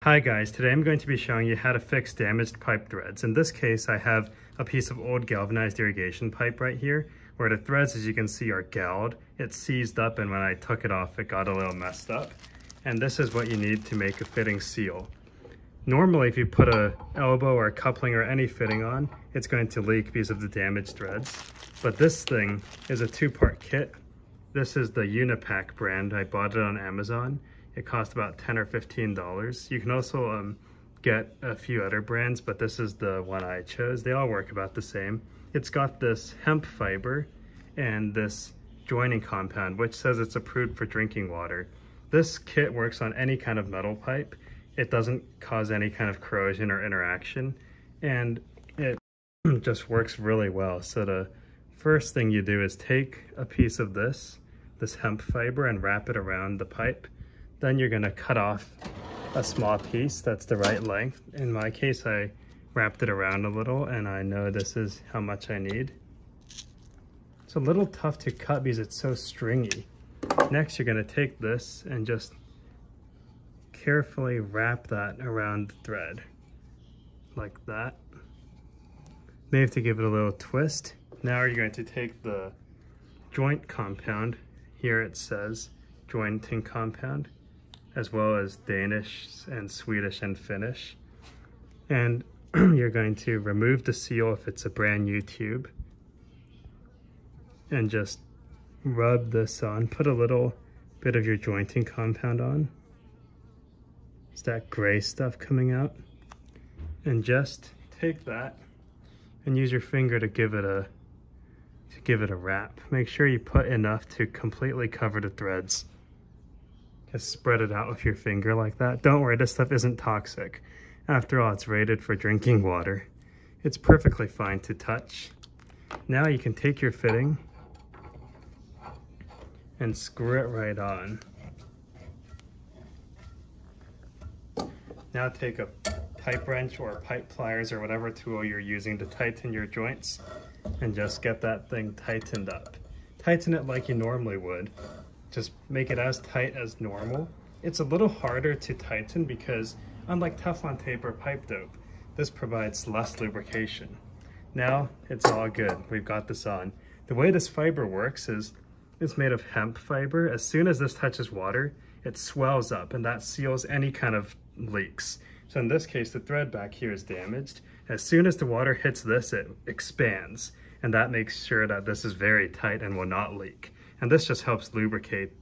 Hi guys, today I'm going to be showing you how to fix damaged pipe threads. In this case, I have a piece of old galvanized irrigation pipe right here, where the threads, as you can see, are galled. It's seized up, and when I took it off, it got a little messed up. And this is what you need to make a fitting seal. Normally, if you put a elbow or a coupling or any fitting on, it's going to leak because of the damaged threads. But this thing is a two-part kit. This is the Unipack brand. I bought it on Amazon. It cost about $10 or $15. You can also get a few other brands, but this is the one I chose. They all work about the same. It's got this hemp fiber and this joining compound, which says it's approved for drinking water. This kit works on any kind of metal pipe. It doesn't cause any kind of corrosion or interaction, and it just works really well. So the first thing you do is take a piece of this hemp fiber and wrap it around the pipe. Then you're going to cut off a small piece that's the right length. In my case, I wrapped it around a little, and I know this is how much I need. It's a little tough to cut because it's so stringy. Next, you're going to take this and just carefully wrap that around the thread, like that. May have to give it a little twist. Now you're going to take the joint compound. Here it says jointing compound, as well as Danish and Swedish and Finnish. And you're going to remove the seal if it's a brand new tube and just rub this on. Put a little bit of your jointing compound on. It's that gray stuff coming out. And just take that and use your finger to give it a wrap. Make sure you put enough to completely cover the threads. Just spread it out with your finger like that. Don't worry, this stuff isn't toxic. After all, it's rated for drinking water. It's perfectly fine to touch. Now you can take your fitting and screw it right on. Now take a pipe wrench or pipe pliers or whatever tool you're using to tighten your joints and just get that thing tightened up. Tighten it like you normally would. Just make it as tight as normal. It's a little harder to tighten because unlike Teflon tape or pipe dope, this provides less lubrication. Now it's all good. We've got this on. The way this fiber works is it's made of hemp fiber. As soon as this touches water, it swells up, and that seals any kind of leaks. So in this case, the thread back here is damaged. As soon as the water hits this, it expands, and that makes sure that this is very tight and will not leak. And this just helps lubricate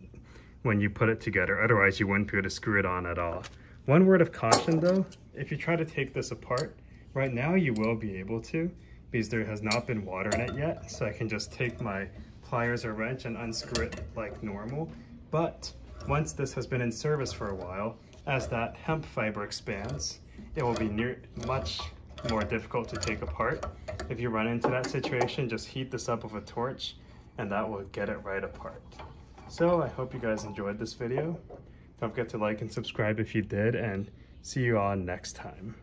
when you put it together. Otherwise, you wouldn't be able to screw it on at all. One word of caution though, if you try to take this apart, right now you will be able to, because there has not been water in it yet. So I can just take my pliers or wrench and unscrew it like normal. But once this has been in service for a while, as that hemp fiber expands, it will be much more difficult to take apart. If you run into that situation, just heat this up with a torch, and that will get it right apart. So I hope you guys enjoyed this video. Don't forget to like and subscribe if you did, and see you all next time.